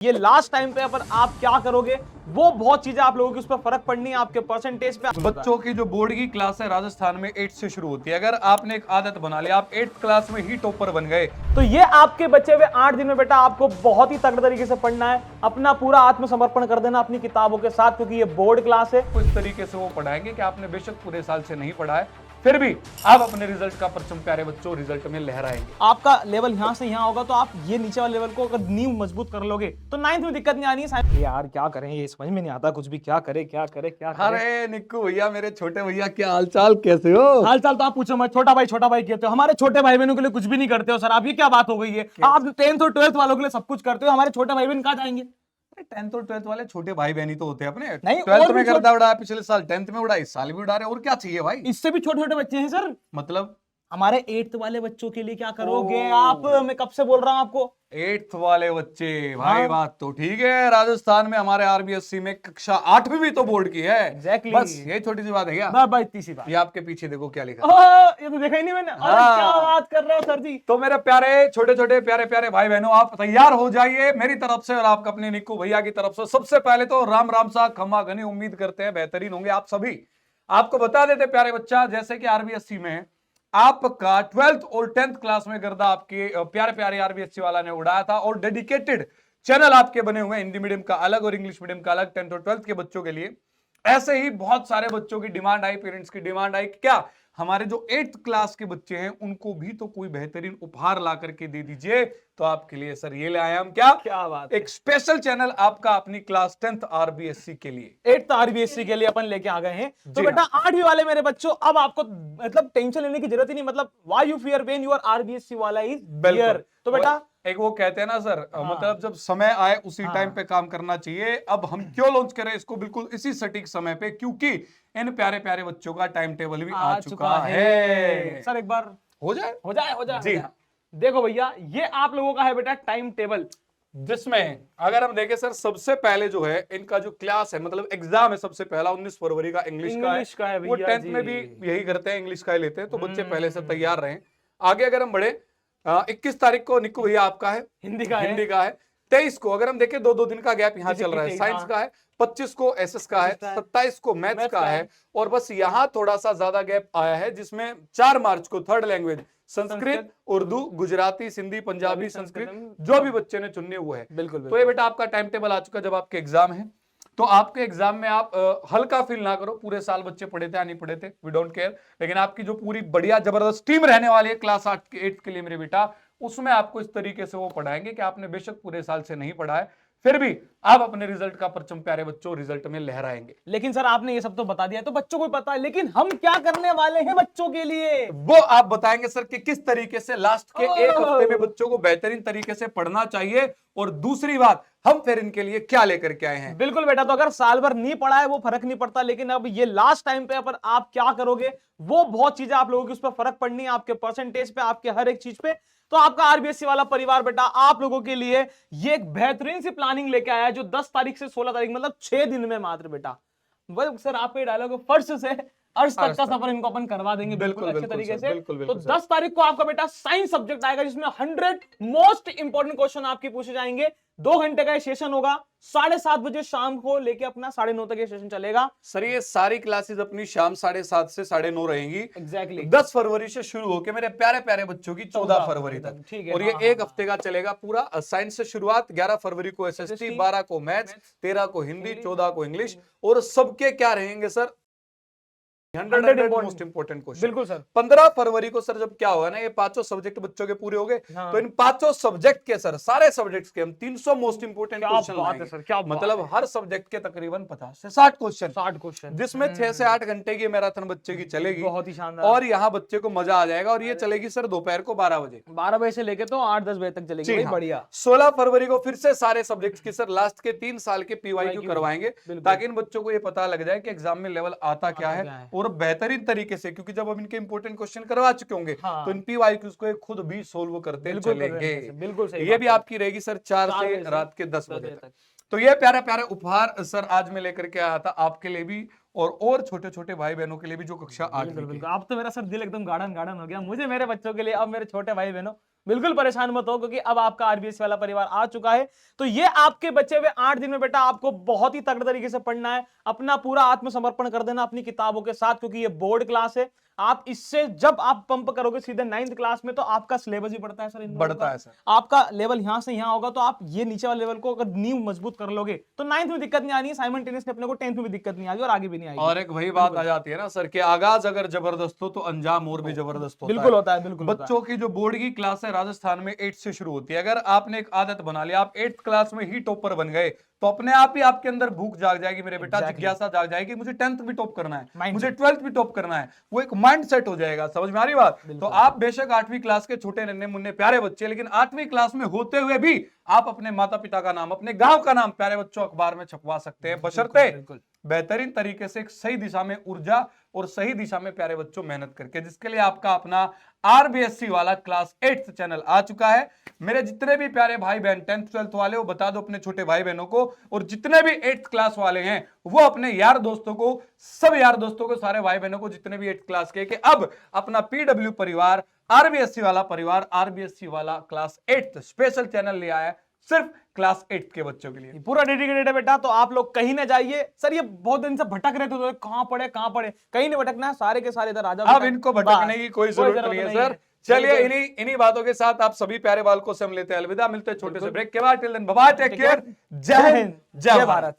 ये last time पे अपन आप क्या करोगे वो बहुत चीजें आप लोगों की उस पर फर्क पड़नी है आपके परसेंटेज पे। बच्चों की जो बोर्ड की क्लास है राजस्थान में 8 से शुरू होती है। अगर आपने एक आदत बना ली, आप 8th क्लास में ही टॉपर बन गए, तो ये आपके बचे हुए 8 दिन में बेटा आपको बहुत ही तगड़े तरीके से पढ़ना है, अपना पूरा आत्मसमर्पण कर देना अपनी किताबों के साथ, क्योंकि ये बोर्ड क्लास है। तो इस तरीके से वो पढ़ाएंगे कि आपने बेशक पूरे साल से नहीं पढ़ा है, फिर भी आप अपने रिजल्ट का परचम प्यारे बच्चों रिजल्ट में लहराएंगे। आपका लेवल यहां से यहां होगा तो आप ये नीचे वाले लेवल को अगर नींव मजबूत कर लोगे तो 9th में दिक्कत नहीं आनी है। यार क्या करें, ये समझ में नहीं आता कुछ भी, क्या करे क्या करे क्या करे। अरे निक्कू भैया, मेरे छोटे भैया, क्या हालचाल, कैसे हो? हाल चाल तो आप पूछो मत, छोटा भाई कहते हो, हमारे छोटे भाई बहनों के लिए कुछ भी नहीं करते हो सर आप, ये क्या बात हो गई है? आप 10th और 12th वालों के लिए सब कुछ करते हो, हमारे छोटे भाई बहन कहाँ जाएंगे? 10th और 12th वाले छोटे भाई बहन ही तो होते हैं अपने। नहीं, 12th और में भी गर्दा उड़ाया पिछले साल, 10th में उड़ा, इस साल भी उड़ा रहे, और क्या चाहिए भाई? इससे भी छोटे छोटे बच्चे हैं सर। मतलब हमारे 8th वाले बच्चों के लिए क्या करोगे ओ। आप? मैं कब से बोल रहा हूं आपको। 8th वाले बच्चे भाई, हाँ। बात तो ठीक है। राजस्थान में हमारे आरबीएससी में कक्षा 8वीं भी तो बोर्ड की है। Exactly। बस यही छोटी सी बात है क्या? बस इतनी सी बात। ये आपके पीछे देखो क्या लिखा है। ये तो देखा ही नहीं मैंने। अरे हाँ। क्या बात कर रहे हो सर जी। तो मेरे प्यारे छोटे छोटे प्यारे प्यारे भाई बहनों, आप तैयार हो जाइए मेरी तरफ से और आपका अपने निक्कू भैया की तरफ से। सबसे पहले तो राम राम सा खम्मा घनी, उम्मीद करते हैं बेहतरीन होंगे आप सभी। आपको बता देते प्यारे बच्चा, जैसे कि आरबीएससी में आपका 12th और 10th क्लास में गर्दा आपके प्यारे प्यारे आरबीएससी वाला ने उड़ाया था, और डेडिकेटेड चैनल आपके बने हुए हैं, हिंदी मीडियम का अलग और इंग्लिश मीडियम का अलग, 10th और 12th के बच्चों के लिए। ऐसे ही बहुत सारे बच्चों की डिमांड आई, पेरेंट्स की डिमांड आई, क्या हमारे जो 8th क्लास के बच्चे हैं उनको भी तो कोई बेहतरीन उपहार ला करके दे दीजिए। तो आपके लिए सर ये ले आए हम, क्या बात, एक स्पेशल चैनल आपका अपनी क्लास 10th आरबीएससी के लिए, 8th आरबीएससी के लिए अपन लेके आ गए हैं। तो जी बेटा हाँ। 8वीं वाले मेरे बच्चों, अब आपको मतलब टेंशन लेने की जरूरत ही नहीं। मतलब why you fear when your RBSC वाला इज हियर। तो बेटा एक वो कहते हैं ना सर, हाँ। मतलब जब समय आए उसी हाँ। टाइम पे काम करना चाहिए। अब हम क्यों लॉन्च करें इसको बिल्कुल इसी सटीक समय पे, क्योंकि इन प्यारे प्यारे बच्चों का टाइम टेबल भी आ चुका है। सर एक बार हो जाए हो जाए जी हाँ। देखो भैया, ये आप लोगों का है बेटा टाइम टेबल, जिसमें अगर हम देखें सर, सबसे पहले जो है इनका जो क्लास है, मतलब एग्जाम है, सबसे पहला 19 फरवरी का इंग्लिश का है। वो भैया 10th में भी यही करते हैं, इंग्लिश का ही लेते हैं, तो बच्चे पहले से तैयार रहे। आगे अगर हम बढ़े, 21 तारीख को निक्कू भैया आपका है हिंदी का है। 23 को अगर हम देखें, दो दिन का गैप यहाँ जैसे चल कि रहा है, 23, साइंस हाँ। का है। 25 को एसएस का है, 27 को मैथ्स का है, और बस यहाँ थोड़ा सा ज्यादा गैप आया है, जिसमें 4 मार्च को थर्ड लैंग्वेज संस्कृत, उर्दू, गुजराती, सिंधी, पंजाबी, संस्कृत जो भी बच्चे ने चुनने हुए हैं। बिल्कुल तो ये बेटा आपका टाइम टेबल आ चुका। जब आपके एग्जाम है तो आपके एग्जाम में आप हल्का फील ना करो, पूरे साल बच्चे पढ़े थे या नहीं पढ़े थे, वी डोंट केयर, लेकिन आपकी जो पूरी बढ़िया जबरदस्त टीम रहने वाली है क्लास 8 के लिए मेरे बेटा, उसमें आपको इस तरीके से वो पढ़ाएंगे कि आपने बेशक पूरे साल से नहीं पढ़ा है, फिर भी आप अपने रिजल्ट का परचम प्यारे बच्चों रिजल्ट में लहराएंगे। लेकिन सर आपने ये सब तो बता दिया, तो बच्चों को पता है, लेकिन हम क्या करने वाले हैं बच्चों के लिए वो आप बताएंगे सर कि किस तरीके से लास्ट के एक हफ्ते में बच्चों को बेहतरीन तरीके से पढ़ना चाहिए, और दूसरी बात हम फिर इनके लिए क्या लेकर के आए हैं। बिल्कुल बेटा, तो अगर साल भर नहीं पढ़ा है वो फर्क नहीं पड़ता, लेकिन अब ये लास्ट टाइम पे अपन आप क्या करोगे वो बहुत चीजें आप लोगों की उस पर फर्क पड़नी है, आपके परसेंटेज पे, आपके हर एक चीज पे। तो आपका आरबीएससी वाला परिवार बेटा आप लोगों के लिए ये एक बेहतरीन सी प्लानिंग लेके आया है, जो 10 तारीख से 16 तारीख मतलब 6 दिन में मात्र बेटा, वो सर आपके डायलॉग फर्स्ट से अर्श तक का सफर इनको अपन करवा देंगे बिल्कुल अच्छे तरीके से। तो 10 तारीख को आपका बेटा साइंस सब्जेक्ट आएगा, जिसमें 100 मोस्ट इंपोर्टेंट क्वेश्चन आपके पूछे जाएंगे। 2 घंटे का ये सेशन होगा, 7:30 बजे शाम को लेके अपना 9:30 तक ये सेशन चलेगा। सर ये सारी क्लासेस अपनी शाम 7:30 से 9:30 रहेंगी। एग्जैक्टली 10 फरवरी से शुरू होकर मेरे प्यारे प्यारे बच्चों की 14 फरवरी तक, ठीक है। और ये एक हफ्ते का चलेगा पूरा। साइंस से शुरुआत, 11 फरवरी को एसएसटी, 12 को मैथ्स, 13 को हिंदी, 14 को इंग्लिश, और सबके क्या रहेंगे सर 100 मोस्ट इंपोर्टेंट क्वेश्चन। बिल्कुल सर। 15 फरवरी को सर जब क्या होगा ना, ये पांचों सब्जेक्ट बच्चों के पूरे हो गए, हाँ। तो इन पांचों सब्जेक्ट के सर सारे सब्जेक्ट्स के हम 300 मोस्ट इंपोर्टेंट क्वेश्चन लाएंगे सर, क्या मतलब हर सब्जेक्ट के तकरीबन 50 से 60 क्वेश्चन, 60 क्वेश्चन, जिसमें 6 से 8 घंटे की मैराथन बच्चे की चलेगी। बहुत ही शानदार, और यहाँ बच्चे को मजा आ जाएगा, और ये चलेगी सर दोपहर को 12 बजे, 12 बजे से लेके तो 8-10 बजे तक चलेगी भाई, हाँ। बढ़िया। 16 फरवरी को फिर से सारे सब्जेक्ट्स की सर लास्ट के 3 साल के पीवाईक्यू करवाएंगे, ताकि इन बच्चों को ये पता लग जाए कि एग्जाम में लेवल आता क्या है, और बेहतरीन तरीके से, क्योंकि जब अब इनके इंपोर्टेंट क्वेश्चन करवा चुके होंगे, हाँ। तो इन पीवाईक्यूज को खुद भी सोल्व करते चलेंगे। बिल्कुल सही। ये भी आपकी रहेगी सर 4 से रात के 10 बजे तक। तो ये प्यारा प्यारा उपहार सर आज मैं लेकर के आया था आपके लिए भी, और छोटे छोटे भाई बहनों के लिए भी जो कक्षा 8 बिल्कुल। अब तो मेरा सर दिल एकदम गार्डन गार्डन हो गया, मुझे मेरे बच्चों के लिए अब मेरे छोटे भाई बहनों बिल्कुल परेशान मत हो, क्योंकि अब आपका आरबीएससी वाला परिवार आ चुका है। तो ये आपके बचे हुए 8 दिन में बेटा आपको बहुत ही तगड़े तरीके से पढ़ना है, अपना पूरा आत्मसमर्पण कर देना अपनी किताबों के साथ, क्योंकि ये बोर्ड क्लास है। आप इससे जब आप पंप करोगे सीधे 9th क्लास में, तो आपका सिलेबस भी बढ़ता है सर, इन लोगों बढ़ता का। है सर। आपका लेवल यहां से यहां होगा, तो आप ये नीचे वाले लेवल को अगर नींव मजबूत कर लोगे तो 9th में दिक्कत नहीं आनी है, साइमल्टेनियसली अपने को 10th में भी दिक्कत नहीं आएगी और आगे भी नहीं आएगी। और एक वही बात आ जाती है ना सर, कि आगाज अगर जबरदस्त हो तो अंजाम और भी जबरदस्त होता बिल्कुल है। होता है, बिल्कुल होता है। बच्चों की जो बोर्ड की क्लास है राजस्थान में 8 से शुरू होती है। अगर आपने एक आदत बना लिया, आप 8th क्लास में ही टॉपर बन गए, तो अपने आप ही आपके अंदर भूख जाग जाएगी मेरे बेटा, Exactly. जिज्ञासा जाग जाएगी, मुझे 10th भी टॉप करना है, Mind मुझे set. 12th भी टॉप करना है। वो एक माइंड सेट हो जाएगा, समझ में आ रही बात? तो बिल्कुल। आप बेशक 8वीं क्लास के छोटे नन्हे मुन्ने प्यारे बच्चे, लेकिन 8वीं क्लास में होते हुए भी आप अपने माता पिता का नाम, अपने गांव का नाम प्यारे बच्चों अखबार में छपवा सकते हैं, बशर्ते बिल्कुल। बेहतरीन तरीके से एक सही दिशा में ऊर्जा और सही दिशा में प्यारे बच्चों मेहनत करके, जिसके लिए आपका अपना आरबीएससी वाला क्लास 8th चैनल आ चुका है। मेरे जितने भी प्यारे भाई बहन 10th 12th वाले, वो बता दो अपने छोटे भाई बहनों को, और जितने भी 8th क्लास वाले हैं वो अपने यार दोस्तों को, सब यार दोस्तों को, सारे भाई बहनों को जितने भी 8th क्लास के, कि अब अपना पीडब्ल्यू परिवार, आरबीएससी वाला परिवार, आरबीएससी वाला क्लास 8th स्पेशल चैनल ले आया है सिर्फ क्लास 8th के बच्चों के लिए। पूरा डेडिकेटेड है बेटा, तो आप लोग कहीं ना जाइए। सर ये बहुत दिन से भटक रहे थे, तो कहां पढ़े, कहीं नहीं भटकना है, सारे के सारे इधर आ जाओ अब बेटा। इनको भटकने बस, की कोई जरूरत नहीं है सर। चलिए इन्हीं बातों के साथ आप सभी प्यारे बालकों से हम लेते हैं अलविदा, मिलते हैं छोटे से ब्रेक के बाद। Till then bye bye, take care, जय हिंद, जय भारत।